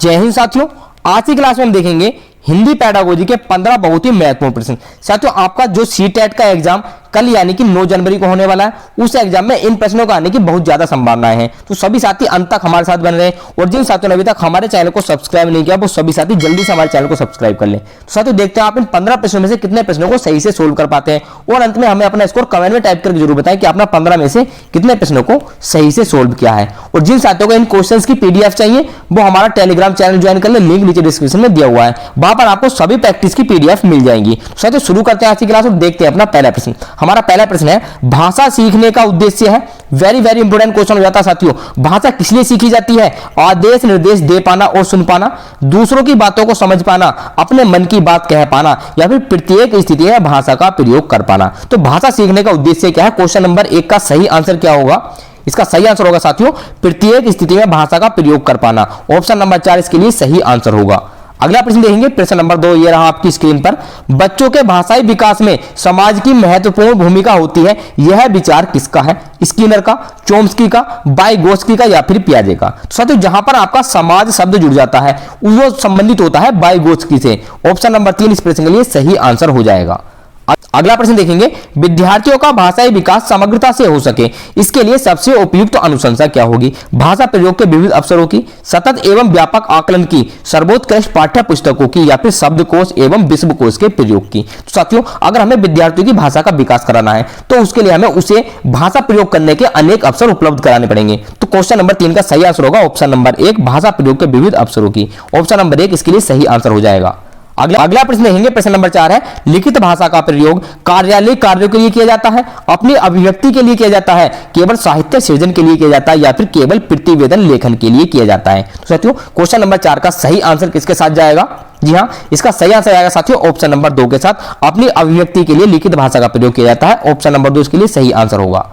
जय हिंद साथियों, आज की क्लास में हम देखेंगे हिंदी पेडागोजी के 15 बहुत ही महत्वपूर्ण प्रश्न। साथियों, आपका जो सीटेट का एग्जाम कल यानी कि 9 जनवरी को होने वाला है, उस एग्जाम में इन प्रश्नों का आने की बहुत ज्यादा संभावनाएं हैं। तो सभी साथी अंत तक हमारे साथ बन रहे हैं और जिन साथियों ने अभी तक हमारे चैनल को सब्सक्राइब नहीं किया वो सभी साथी जल्दी से हमारे चैनल को सब्सक्राइब कर लें। तो साथियों, देखते हैं आप इन 15 प्रश्नों में से कितने प्रश्नों को सही से सोल्व कर पाते हैं और अंत में हमें अपना स्कोर कमेंट में टाइप करके जरूर बताएं कि आपने 15 में से कितने प्रश्नों को सही से सोल्व किया है। और जिन साथियों को इन क्वेश्चंस की पीडीएफ चाहिए वो हमारा टेलीग्राम चैनल ज्वाइन कर ले, लिंक नीचे डिस्क्रिप्शन में दिया हुआ है, वहां पर आपको सभी प्रैक्टिस की पीडीएफ मिल जाएंगी। साथियों, शुरू करते हैं आज की क्लास और देखते हैं अपना पहला प्रश्न। हमारा पहला प्रश्न है, भाषा सीखने का उद्देश्य है। वेरी वेरी इंपोर्टेंट क्वेश्चन हो जाता है साथियों। भाषा किस लिए सीखी जाती है? आदेश निर्देश दे पाना और सुन पाना, दूसरों की बातों को समझ पाना, अपने मन की बात कह पाना, या फिर प्रत्येक स्थिति में भाषा का प्रयोग कर पाना। तो भाषा सीखने का उद्देश्य क्या है? क्वेश्चन नंबर 1 का सही आंसर क्या होगा? इसका सही आंसर होगा साथियों, प्रत्येक स्थिति में भाषा का प्रयोग कर पाना। ऑप्शन नंबर 4 इसके लिए सही आंसर होगा। अगला प्रश्न देखेंगे, प्रश्न नंबर 2, ये रहा आपकी स्क्रीन पर। बच्चों के भाषाई विकास में समाज की महत्वपूर्ण भूमिका होती है, यह विचार किसका है? स्किनर का, चोम्स्की का, वाइगोत्स्की का, या फिर पियाजे का? तो साथियों, जहां पर आपका समाज शब्द जुड़ जाता है वो संबंधित होता है वाइगोत्स्की से। ऑप्शन नंबर 3 इस प्रश्न के लिए सही आंसर हो जाएगा। अगला प्रश्न देखेंगे, विद्यार्थियों का भाषाई विकास समग्रता से हो सके इसके लिए सबसे उपयुक्त अनुशंसा क्या होगी? भाषा प्रयोग के विविध अवसरों की, सतत एवं व्यापक आकलन की, सर्वोत्कृष्ट पाठ्य पुस्तकों की, या फिर शब्दकोश एवं विश्वकोश के प्रयोग की? तो साथियों, अगर हमें विद्यार्थियों की भाषा का विकास कराना है तो उसके लिए हमें उसे भाषा प्रयोग करने के अनेक अवसर उपलब्ध कराने पड़ेंगे। तो क्वेश्चन नंबर 3 का सही आंसर होगा ऑप्शन नंबर 1, भाषा प्रयोग के विविध अवसरों की। ऑप्शन नंबर 1 इसके लिए सही आंसर हो जाएगा। अगला प्रश्न देखेंगे, प्रश्न नंबर 4 है, लिखित भाषा का प्रयोग कार्यालय कार्यों के लिए किया जाता है, अपनी अभिव्यक्ति के लिए किया जाता है, केवल साहित्य सृजन के लिए किया जाता है, या फिर केवल प्रतिवेदन लेखन के लिए किया जाता है? तो साथियों, क्वेश्चन नंबर 4 का सही आंसर किसके साथ जाएगा? जी हाँ, इसका सही आंसर आएगा साथियों ऑप्शन नंबर 2 के साथ, अपनी अभिव्यक्ति के लिए लिखित भाषा का प्रयोग किया जाता है। ऑप्शन नंबर 2 इसके लिए सही आंसर होगा।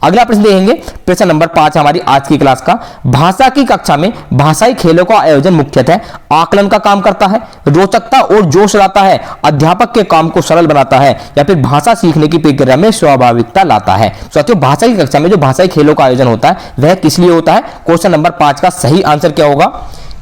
अगला प्रश्न देखेंगे, प्रश्न नंबर 5 हमारी आज की क्लास का। भाषा की कक्षा में भाषाई खेलों का आयोजन मुख्यतः आकलन का काम करता है, रोचकता और जोश लाता है, अध्यापक के काम को सरल बनाता है, या फिर भाषा सीखने की प्रक्रिया में स्वाभाविकता लाता है? साथियों, भाषा की कक्षा में जो भाषाई खेलों का आयोजन होता है वह किस लिए होता है? क्वेश्चन नंबर 5 का सही आंसर क्या होगा?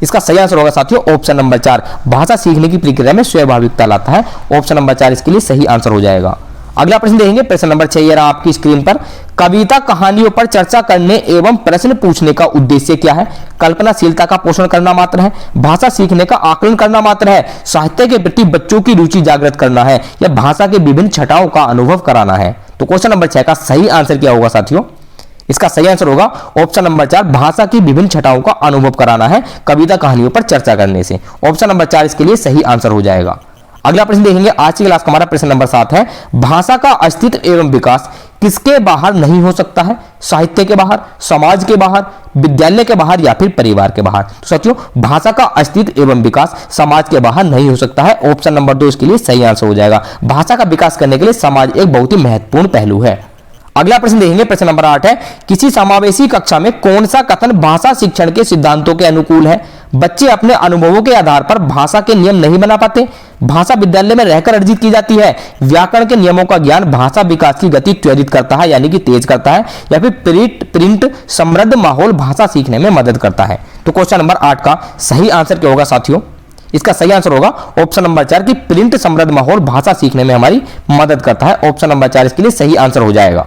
इसका सही आंसर होगा साथियों ऑप्शन नंबर 4, भाषा सीखने की प्रक्रिया में स्वाभाविकता लाता है। ऑप्शन नंबर 4 इसके लिए सही आंसर हो जाएगा। अगला प्रश्न देखेंगे, प्रश्न नंबर 6 ये रहा आपकी स्क्रीन पर। कविता कहानियों पर चर्चा करने एवं प्रश्न पूछने का उद्देश्य क्या है? कल्पनाशीलता का पोषण करना मात्र है, भाषा सीखने का आकलन करना मात्र है, साहित्य के प्रति बच्चों की रुचि जागृत करना है, या भाषा के विभिन्न छटाओं का अनुभव कराना है? तो क्वेश्चन नंबर 6 का सही आंसर क्या होगा साथियों? इसका सही आंसर होगा ऑप्शन नंबर 4, भाषा की विभिन्न छटाओं का अनुभव कराना है कविता कहानियों पर चर्चा करने से। ऑप्शन नंबर 4 इसके लिए सही आंसर हो जाएगा। अगला प्रश्न देखेंगे, आज की क्लास का हमारा प्रश्न नंबर 7 है, भाषा का अस्तित्व एवं विकास किसके बाहर नहीं हो सकता है? साहित्य के बाहर, समाज के बाहर, विद्यालय के बाहर, या फिर परिवार के बाहर? तो साथियों, भाषा का अस्तित्व एवं विकास समाज के बाहर नहीं हो सकता है। ऑप्शन नंबर 2 इसके लिए सही आंसर हो जाएगा। भाषा का विकास करने के लिए समाज एक बहुत ही महत्वपूर्ण पहलू है। अगला प्रश्न देखेंगे, प्रश्न नंबर 8 है, किसी समावेशी कक्षा में कौन सा कथन भाषा शिक्षण के सिद्धांतों के अनुकूल है? बच्चे अपने अनुभवों के आधार पर भाषा के नियम नहीं बना पाते, भाषा विद्यालय में रहकर अर्जित की जाती है, व्याकरण के नियमों का ज्ञान भाषा विकास की गति त्वरित करता है यानी कि तेज करता है, या फिर प्रिंट समृद्ध माहौल भाषा सीखने में मदद करता है? तो क्वेश्चन नंबर 8 का सही आंसर क्या होगा साथियों? इसका सही आंसर होगा ऑप्शन नंबर 4 की प्रिंट समृद्ध माहौल भाषा सीखने में हमारी मदद करता है। ऑप्शन नंबर 4 इसके लिए सही आंसर हो जाएगा।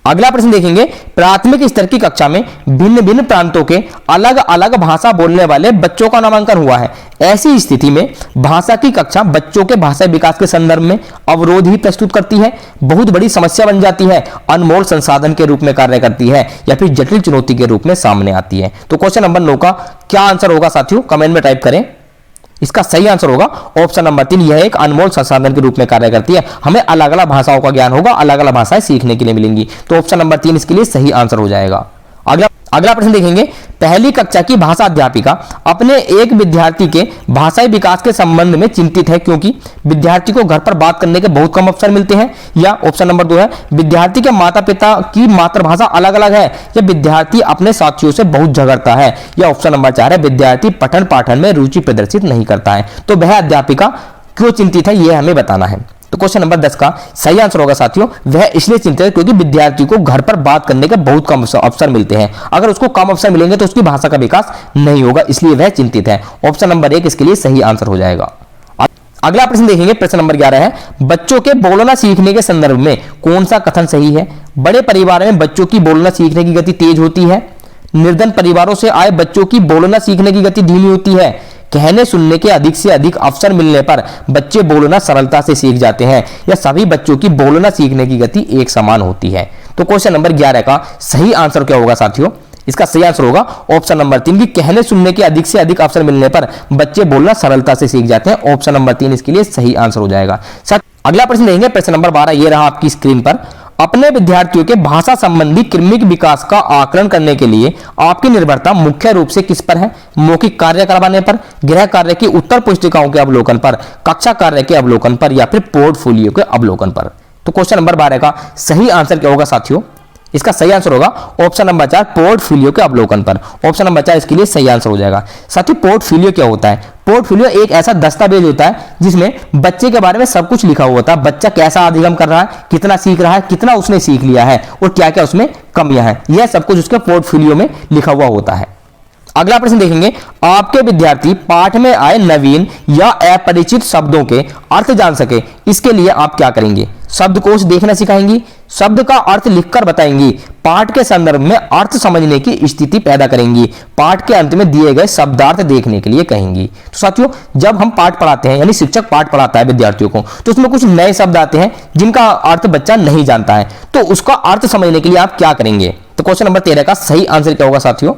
अगला प्रश्न देखेंगे, प्राथमिक स्तर की कक्षा में भिन्न भिन्न प्रांतों के अलग अलग भाषा बोलने वाले बच्चों का नामांकन हुआ है। ऐसी स्थिति में भाषा की कक्षा बच्चों के भाषाई विकास के संदर्भ में अवरोध ही प्रस्तुत करती है, बहुत बड़ी समस्या बन जाती है, अनमोल संसाधन के रूप में कार्य करती है, या फिर जटिल चुनौती के रूप में सामने आती है? तो क्वेश्चन नंबर 9 का क्या आंसर होगा साथियों? कमेंट में टाइप करें। इसका सही आंसर होगा ऑप्शन नंबर 3, यह एक अनमोल संसाधन के रूप में कार्य करती है। हमें अलग अलग भाषाओं का ज्ञान होगा, अलग अलग भाषाएं सीखने के लिए मिलेंगी। तो ऑप्शन नंबर 3 इसके लिए सही आंसर हो जाएगा। अगला प्रश्न देखेंगे, पहली कक्षा की भाषा अध्यापिका अपने एक विद्यार्थी के भाषाई विकास के संबंध में चिंतित है क्योंकि विद्यार्थी को घर पर बात करने के बहुत कम अवसर मिलते हैं, या ऑप्शन नंबर 2 है, विद्यार्थी के माता पिता की मातृभाषा अलग अलग है, या विद्यार्थी अपने साथियों से बहुत झगड़ता है, या ऑप्शन नंबर 4 है, विद्यार्थी पठन पाठन में रुचि प्रदर्शित नहीं करता है? तो वह अध्यापिका क्यों चिंतित है यह हमें बताना है। तो क्वेश्चन नंबर 10 का सही आंसर होगा साथियों, वह इसलिए चिंतित है क्योंकि विद्यार्थी को घर पर बात करने के बहुत कम अवसर मिलते हैं। अगर उसको कम अवसर मिलेंगे तो उसकी भाषा का विकास नहीं होगा, इसलिए वह चिंतित है। ऑप्शन नंबर 1 इसके लिए सही आंसर हो जाएगा। अगला प्रश्न देखेंगे, प्रश्न नंबर 11 है, बच्चों के बोलना सीखने के संदर्भ में कौन सा कथन सही है? बड़े परिवार में बच्चों की बोलना सीखने की गति तेज होती है, निर्धन परिवारों से आए बच्चों की बोलना सीखने की गति धीमी होती है, कहने सुनने के अधिक से अधिक अवसर मिलने पर बच्चे बोलना सरलता से सीख जाते हैं, या सभी बच्चों की बोलना सीखने की गति एक समान होती है। तो क्वेश्चन नंबर 11 का सही आंसर क्या होगा साथियों? इसका सही आंसर होगा ऑप्शन नंबर 3 की कहने सुनने के अधिक से अधिक अवसर मिलने पर बच्चे बोलना सरलता से सीख जाते हैं। ऑप्शन नंबर 3 इसके लिए सही आंसर हो जाएगा। अगला प्रश्न देखेंगे, प्रश्न नंबर 12, ये रहा आपकी स्क्रीन पर। अपने विद्यार्थियों के भाषा संबंधी क्रमिक विकास का आकलन करने के लिए आपकी निर्भरता मुख्य रूप से किस पर है? मौखिक कार्य करवाने पर, गृह कार्य की उत्तर पुस्तिकाओं के अवलोकन पर, कक्षा कार्य के अवलोकन पर, या फिर पोर्टफोलियो के अवलोकन पर। तो क्वेश्चन नंबर 12 का सही आंसर क्या होगा साथियों? इसका सही आंसर होगा ऑप्शन नंबर 4 पोर्टफोलियो के अवलोकन पर। ऑप्शन नंबर 4 इसके लिए सही आंसर हो जाएगा। साथियों पोर्टफोलियो क्या होता है? पोर्टफोलियो एक ऐसा दस्तावेज होता है जिसमें बच्चे के बारे में सब कुछ लिखा हुआ होता है। बच्चा कैसा अधिगम कर रहा है, कितना सीख रहा है, कितना उसने सीख लिया है और क्या क्या उसमें कमियां हैं, यह सब कुछ उसके पोर्टफोलियो में लिखा हुआ होता है। अगला प्रश्न देखेंगे, आपके विद्यार्थी पाठ में आए नवीन या अपरिचित शब्दों के अर्थ जान सके, इसके लिए आप क्या करेंगे? शब्दकोश देखना सिखाएंगी, शब्द का अर्थ लिखकर बताएंगी, पाठ के संदर्भ में अर्थ समझने की स्थिति पैदा करेंगी, पाठ के अंत में दिए गए शब्दार्थ देखने के लिए कहेंगी। तो साथियों जब हम पाठ पढ़ाते हैं, यानी शिक्षक पाठ पढ़ाता है विद्यार्थियों को, तो उसमें कुछ नए शब्द आते हैं जिनका अर्थ बच्चा नहीं जानता है, तो उसका अर्थ समझने के लिए आप क्या करेंगे? तो क्वेश्चन नंबर 13 का सही आंसर क्या होगा साथियों?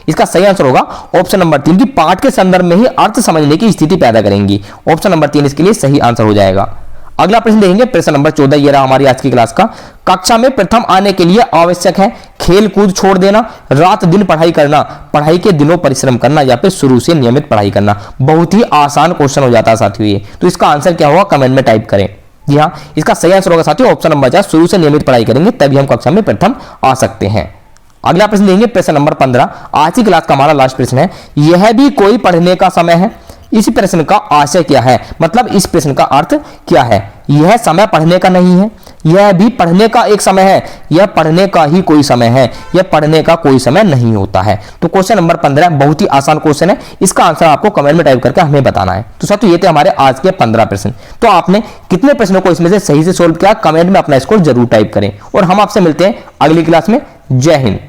इसका सही आंसर होगा ऑप्शन नंबर 3 की पाठ के संदर्भ में ही अर्थ समझने की स्थिति पैदा करेंगी। ऑप्शन नंबर 3 इसके लिए सही आंसर हो जाएगा। अगला प्रश्न देखेंगे, प्रश्न नंबर 14, ये रहा हमारी आज की क्लास का। कक्षा में प्रथम आने के लिए आवश्यक है खेल कूद छोड़ देना, रात दिन पढ़ाई करना, पढ़ाई के दिनों परिश्रम करना, या फिर शुरू से नियमित पढ़ाई करना। बहुत ही आसान क्वेश्चन हो जाता है साथियों ये। तो इसका आंसर क्या होगा कमेंट में टाइप करें। जी हाँ, इसका सही आंसर होगा साथियों ऑप्शन नंबर 4 शुरू से नियमित पढ़ाई करेंगे तभी हम कक्षा में प्रथम आ सकते हैं। अगला प्रश्न देंगे, प्रश्न नंबर 15, आज की क्लास का हमारा लास्ट प्रश्न है। यह भी कोई पढ़ने का समय है? इस प्रश्न का आशय क्या है, मतलब इस प्रश्न का अर्थ क्या है? यह समय पढ़ने का नहीं है, यह भी पढ़ने का एक समय है, यह पढ़ने का ही कोई समय है, यह पढ़ने का कोई समय नहीं होता है। तो क्वेश्चन नंबर 15 बहुत ही आसान क्वेश्चन है, इसका आंसर आपको कमेंट में टाइप करके हमें बताना है। तो साथियों ये थे हमारे आज के 15 प्रश्न। तो आपने कितने प्रश्नों को इसमें से सही से सोल्व किया, कमेंट में अपना स्कोर जरूर टाइप करें, और हम आपसे मिलते हैं अगली क्लास में। जय हिंद।